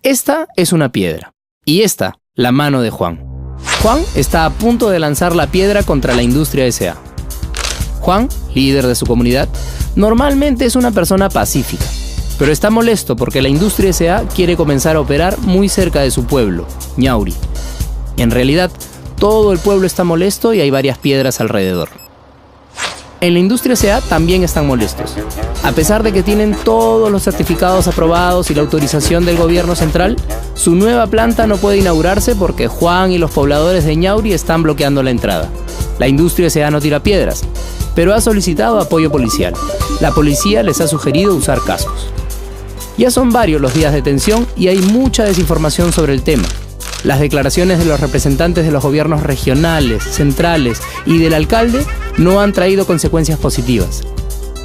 Esta es una piedra. Y esta, la mano de Juan. Juan está a punto de lanzar la piedra contra la Industria S.A. Juan, líder de su comunidad, normalmente es una persona pacífica, pero está molesto porque la Industria S.A. quiere comenzar a operar muy cerca de su pueblo, Ñauri. En realidad, todo el pueblo está molesto y hay varias piedras alrededor. En la Industria S.A. también están molestos. A pesar de que tienen todos los certificados aprobados y la autorización del gobierno central, su nueva planta no puede inaugurarse porque Juan y los pobladores de Ñauri están bloqueando la entrada. La Industria S.A. no tira piedras, pero ha solicitado apoyo policial. La policía les ha sugerido usar cascos. Ya son varios los días de tensión y hay mucha desinformación sobre el tema. Las declaraciones de los representantes de los gobiernos regionales, centrales y del alcalde no han traído consecuencias positivas.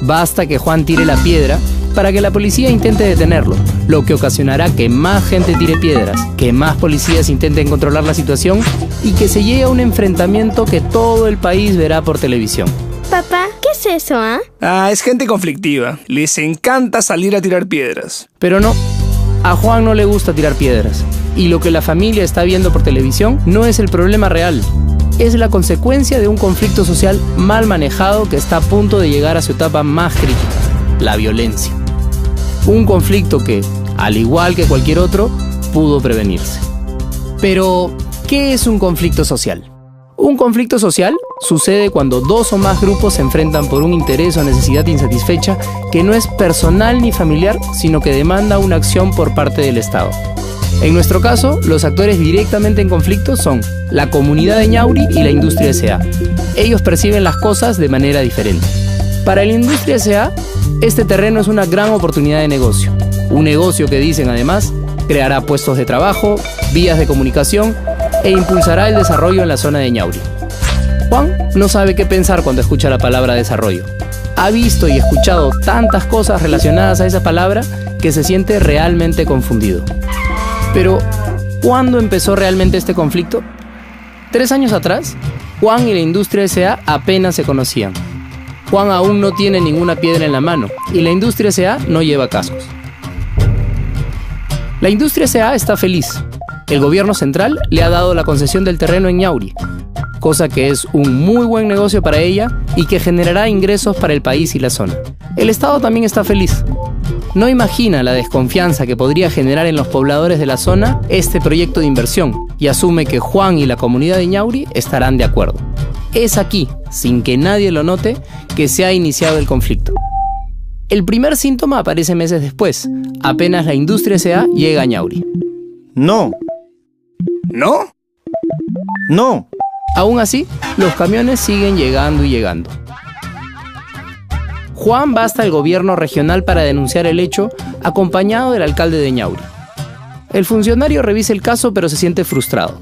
Basta que Juan tire la piedra para que la policía intente detenerlo, lo que ocasionará que más gente tire piedras, que más policías intenten controlar la situación y que se llegue a un enfrentamiento que todo el país verá por televisión. Papá, ¿qué es eso, Es gente conflictiva. Les encanta salir a tirar piedras. Pero no, a Juan no le gusta tirar piedras. Y lo que la familia está viendo por televisión no es el problema real. Es la consecuencia de un conflicto social mal manejado que está a punto de llegar a su etapa más crítica, la violencia. Un conflicto que, al igual que cualquier otro, pudo prevenirse. Pero, ¿qué es un conflicto social? Un conflicto social sucede cuando dos o más grupos se enfrentan por un interés o necesidad insatisfecha que no es personal ni familiar, sino que demanda una acción por parte del Estado. En nuestro caso, los actores directamente en conflicto son la comunidad de Ñauri y la Industria S.A. Ellos perciben las cosas de manera diferente. Para la Industria S.A., este terreno es una gran oportunidad de negocio. Un negocio que, dicen además, creará puestos de trabajo, vías de comunicación e impulsará el desarrollo en la zona de Ñauri. Juan no sabe qué pensar cuando escucha la palabra desarrollo. Ha visto y escuchado tantas cosas relacionadas a esa palabra que se siente realmente confundido. Pero, ¿cuándo empezó realmente este conflicto? 3 años atrás, Juan y la Industria S.A. apenas se conocían. Juan aún no tiene ninguna piedra en la mano y la Industria S.A. no lleva cascos. La Industria S.A. está feliz. El gobierno central le ha dado la concesión del terreno en Ñauri, cosa que es un muy buen negocio para ella y que generará ingresos para el país y la zona. El Estado también está feliz. No imagina la desconfianza que podría generar en los pobladores de la zona este proyecto de inversión y asume que Juan y la comunidad de Ñauri estarán de acuerdo. Es aquí, sin que nadie lo note, que se ha iniciado el conflicto. El primer síntoma aparece meses después, apenas la Industria S.A. llega a Ñauri. No. ¿No? No. Aún así, los camiones siguen llegando y llegando. Juan va hasta el gobierno regional para denunciar el hecho, acompañado del alcalde de Ñauri. El funcionario revisa el caso, pero se siente frustrado.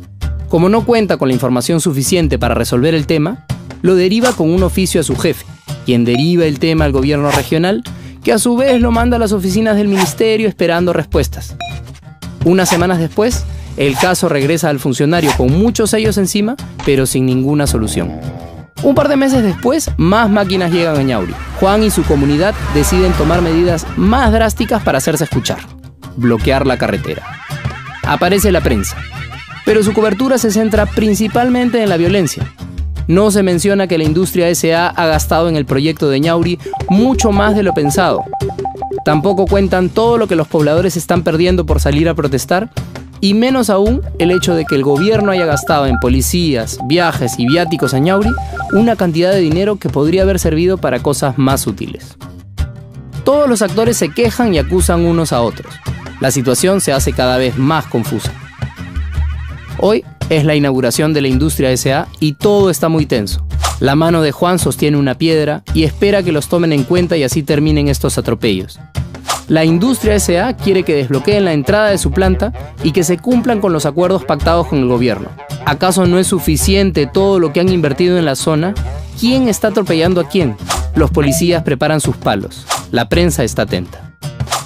Como no cuenta con la información suficiente para resolver el tema, lo deriva con un oficio a su jefe, quien deriva el tema al gobierno regional, que a su vez lo manda a las oficinas del ministerio esperando respuestas. Unas semanas después, el caso regresa al funcionario con muchos sellos encima, pero sin ninguna solución. Un par de meses después, más máquinas llegan a Ñauri. Juan y su comunidad deciden tomar medidas más drásticas para hacerse escuchar: bloquear la carretera. Aparece la prensa, pero su cobertura se centra principalmente en la violencia. No se menciona que la Industria S.A. ha gastado en el proyecto de Ñauri mucho más de lo pensado. Tampoco cuentan todo lo que los pobladores están perdiendo por salir a protestar, y menos aún el hecho de que el gobierno haya gastado en policías, viajes y viáticos a Ñauri una cantidad de dinero que podría haber servido para cosas más útiles. Todos los actores se quejan y acusan unos a otros. La situación se hace cada vez más confusa. Hoy es la inauguración de la Industria S.A. y todo está muy tenso. La mano de Juan sostiene una piedra y espera que los tomen en cuenta y así terminen estos atropellos. La Industria S.A. quiere que desbloqueen la entrada de su planta y que se cumplan con los acuerdos pactados con el gobierno. ¿Acaso no es suficiente todo lo que han invertido en la zona? ¿Quién está atropellando a quién? Los policías preparan sus palos. La prensa está atenta.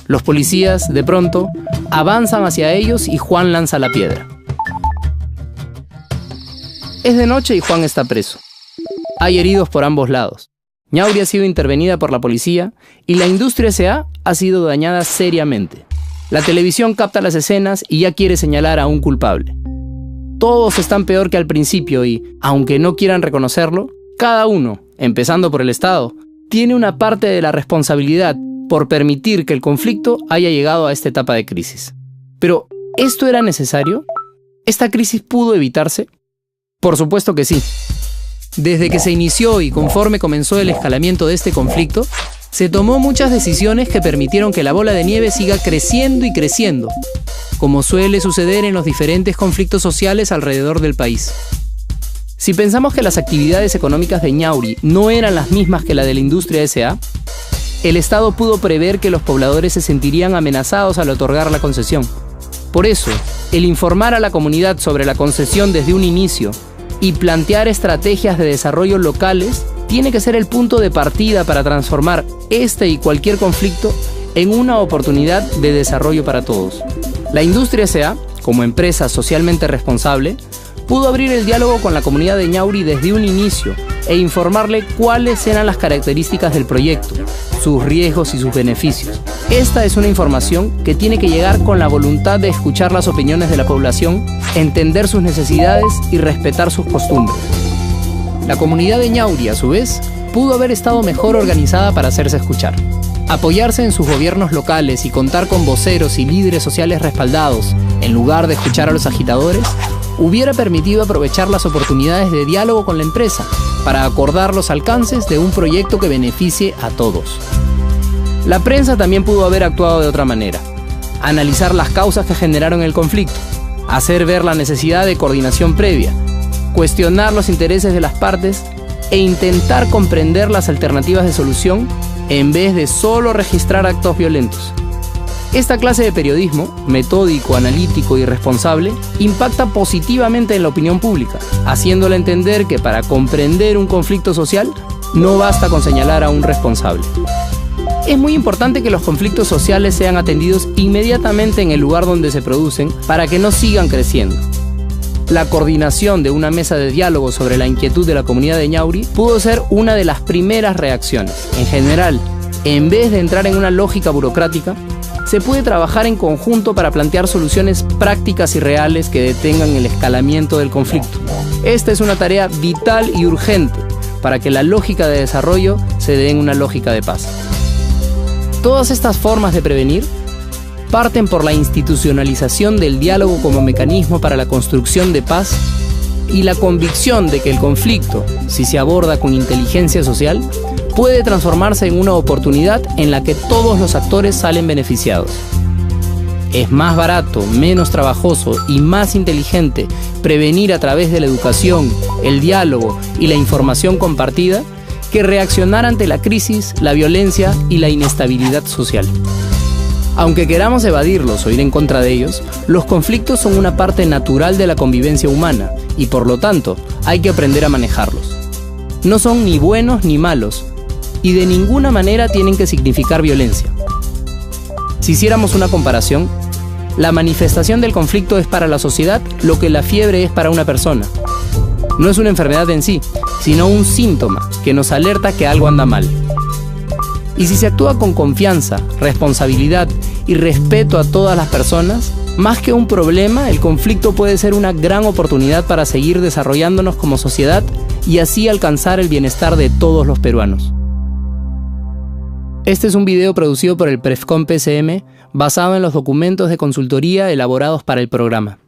Los policías, de pronto, avanzan hacia ellos y Juan lanza la piedra. Es de noche y Juan está preso. Hay heridos por ambos lados. Ñauri ha sido intervenida por la policía y la Industria S.A. ha sido dañada seriamente. La televisión capta las escenas y ya quiere señalar a un culpable. Todos están peor que al principio y, aunque no quieran reconocerlo, cada uno, empezando por el Estado, tiene una parte de la responsabilidad por permitir que el conflicto haya llegado a esta etapa de crisis. Pero, ¿esto era necesario? ¿Esta crisis pudo evitarse? Por supuesto que sí. Desde que se inició y conforme comenzó el escalamiento de este conflicto, se tomó muchas decisiones que permitieron que la bola de nieve siga creciendo y creciendo, como suele suceder en los diferentes conflictos sociales alrededor del país. Si pensamos que las actividades económicas de Ñauri no eran las mismas que la de la industria S.A., el Estado pudo prever que los pobladores se sentirían amenazados al otorgar la concesión. Por eso, el informar a la comunidad sobre la concesión desde un inicio y plantear estrategias de desarrollo locales tiene que ser el punto de partida para transformar este y cualquier conflicto en una oportunidad de desarrollo para todos. La industria S.A., como empresa socialmente responsable, pudo abrir el diálogo con la comunidad de Ñauri desde un inicio e informarle cuáles eran las características del proyecto, sus riesgos y sus beneficios. Esta es una información que tiene que llegar con la voluntad de escuchar las opiniones de la población, entender sus necesidades y respetar sus costumbres. La comunidad de Ñauri, a su vez, pudo haber estado mejor organizada para hacerse escuchar. Apoyarse en sus gobiernos locales y contar con voceros y líderes sociales respaldados, en lugar de escuchar a los agitadores, hubiera permitido aprovechar las oportunidades de diálogo con la empresa para acordar los alcances de un proyecto que beneficie a todos. La prensa también pudo haber actuado de otra manera. Analizar las causas que generaron el conflicto, hacer ver la necesidad de coordinación previa, cuestionar los intereses de las partes e intentar comprender las alternativas de solución en vez de solo registrar actos violentos. Esta clase de periodismo, metódico, analítico y responsable, impacta positivamente en la opinión pública, haciéndola entender que para comprender un conflicto social no basta con señalar a un responsable. Es muy importante que los conflictos sociales sean atendidos inmediatamente en el lugar donde se producen para que no sigan creciendo. La coordinación de una mesa de diálogo sobre la inquietud de la comunidad de Ñauri pudo ser una de las primeras reacciones. En general, en vez de entrar en una lógica burocrática, se puede trabajar en conjunto para plantear soluciones prácticas y reales que detengan el escalamiento del conflicto. Esta es una tarea vital y urgente para que la lógica de desarrollo se dé en una lógica de paz. Todas estas formas de prevenir parten por la institucionalización del diálogo como mecanismo para la construcción de paz y la convicción de que el conflicto, si se aborda con inteligencia social, puede transformarse en una oportunidad en la que todos los actores salen beneficiados. Es más barato, menos trabajoso y más inteligente prevenir a través de la educación, el diálogo y la información compartida que reaccionar ante la crisis, la violencia y la inestabilidad social. Aunque queramos evadirlos o ir en contra de ellos, los conflictos son una parte natural de la convivencia humana y por lo tanto hay que aprender a manejarlos. No son ni buenos ni malos y de ninguna manera tienen que significar violencia. Si hiciéramos una comparación, la manifestación del conflicto es para la sociedad lo que la fiebre es para una persona. No es una enfermedad en sí, sino un síntoma que nos alerta que algo anda mal. Y si se actúa con confianza, responsabilidad y respeto a todas las personas, más que un problema, el conflicto puede ser una gran oportunidad para seguir desarrollándonos como sociedad y así alcanzar el bienestar de todos los peruanos. Este es un video producido por el Prefcom PCM basado en los documentos de consultoría elaborados para el programa.